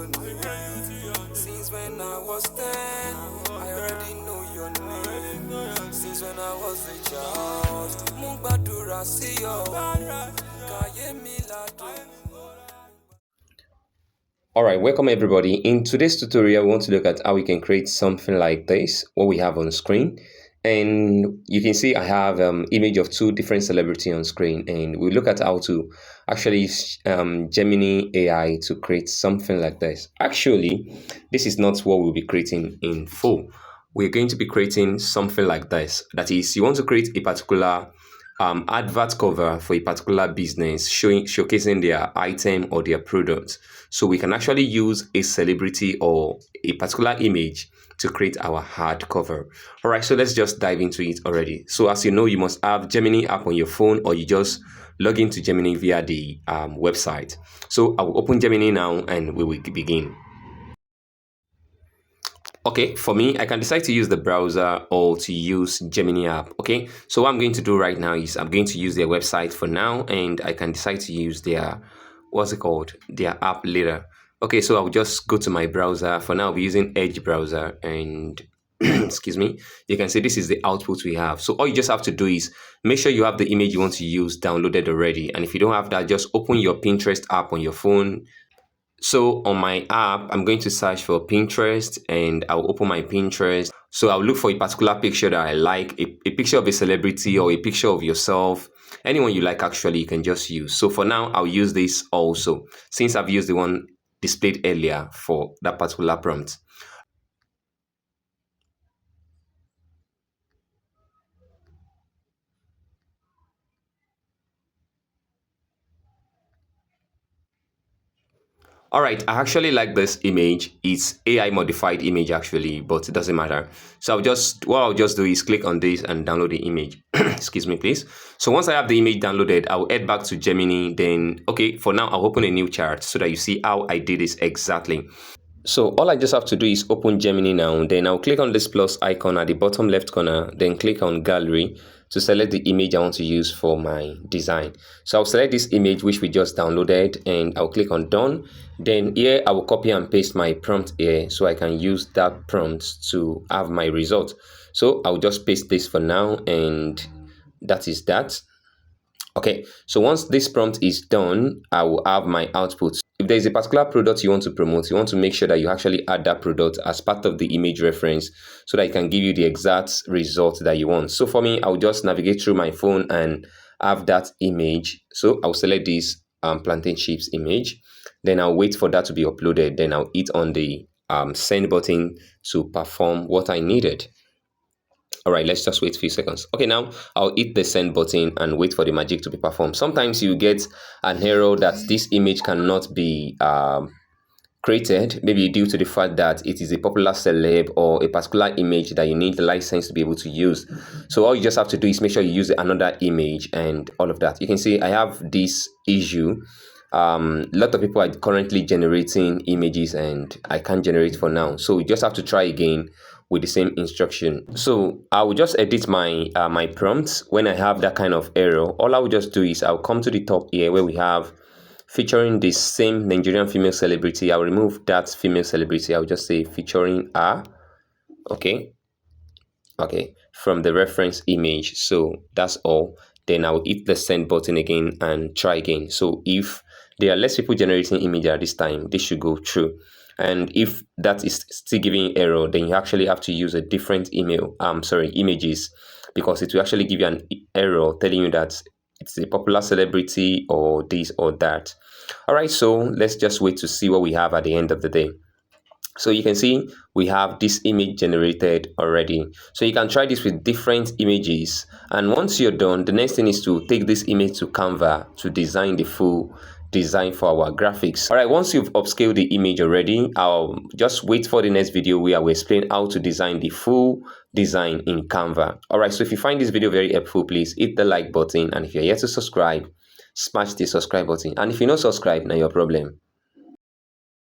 your name. Since when I was 10, I already know your name. Since when I was a child, mo gbàdúrà sí ọ, káyé mi ládùn. Alright, welcome everybody. In today's tutorial, we want to look at how we can create something like this, what we have on screen. And you can see I have image of two different celebrities on screen, and we look at how to actually use Gemini AI to create something like this. Actually, this is not what we'll be creating in full. We're going to be creating something like this. That is, you want to create a particular advert cover for a particular business showcasing their item or their product. So we can actually use a celebrity or a particular image to create our ad cover. All right, so let's just dive into it already. So as you know, you must have Gemini app on your phone, or you just log into Gemini via the website. So I will open Gemini now and we will begin. Okay, for me, I can decide to use the browser or to use Gemini app. Okay, so what I'm going to do right now is I'm going to use their website for now, and I can decide to use their, what's it called, their app later. Okay, so I'll just go to my browser. For now, I'll be using Edge browser, and excuse me, you can see this is the output we have. So all you just have to do is make sure you have the image you want to use downloaded already. And if you don't have that, just open your Pinterest app on your phone. So on my app, I'm going to search for Pinterest, and I'll open my Pinterest. So I'll look for a particular picture that I like, a picture of a celebrity or a picture of yourself. Anyone you like, actually, you can just use. So for now, I'll use this also, since I've used the one displayed earlier for that particular prompt. All right, I actually like this image. It's AI modified image actually, but it doesn't matter. So what I'll just do is click on this and download the image. Excuse me, please. So once I have the image downloaded, I'll head back to Gemini. Then, okay, for now, I'll open a new chart so that you see how I did this exactly. So all I just have to do is open Gemini now. Then I'll click on this plus icon at the bottom left corner. Then click on gallery to select the image I want to use for my design. So I'll select this image which we just downloaded, and I'll click on done. Then here I will copy and paste my prompt here so I can use that prompt to have my result. So I'll just paste this for now, and that is that. Okay, so once this prompt is done, I will have my output. If there is a particular product you want to promote, you want to make sure that you actually add that product as part of the image reference so that it can give you the exact result that you want. So for me, I'll just navigate through my phone and have that image. So I'll select this plantain chips image. Then I'll wait for that to be uploaded. Then I'll hit on the send button to perform what I needed. All right, let's just wait a few seconds. Okay, now I'll hit the send button and wait for the magic to be performed. Sometimes you get an error that this image cannot be created, maybe due to the fact that it is a popular celeb or a particular image that you need the license to be able to use. So all you just have to do is make sure you use another image and all of that. You can see I have this issue. A lot of people are currently generating images and I can't generate for now. So you just have to try again with the same instruction. So I will just edit my my prompts when I have that kind of error. All I will just do is I'll come to the top here where we have featuring the same Nigerian female celebrity. I'll remove that female celebrity. I'll just say featuring her. Okay. Okay. From the reference image. So that's all. Then I'll hit the send button again and try again. So if there are less people generating image at this time, this should go through. And if that is still giving error, then you actually have to use a different images, because it will actually give you an error telling you that it's a popular celebrity or this or that. All right, so let's just wait to see what we have at the end of the day. So you can see we have this image generated already. So you can try this with different images. And once you're done, the next thing is to take this image to Canva to design the full design for our graphics. All right, once you've upscaled the image already, I'll just wait for the next video where I will explain how to design the full design in Canva. All right, so if you find this video very helpful, please hit the like button. And if you're yet to subscribe, smash the subscribe button. And if you're not subscribed, now your problem.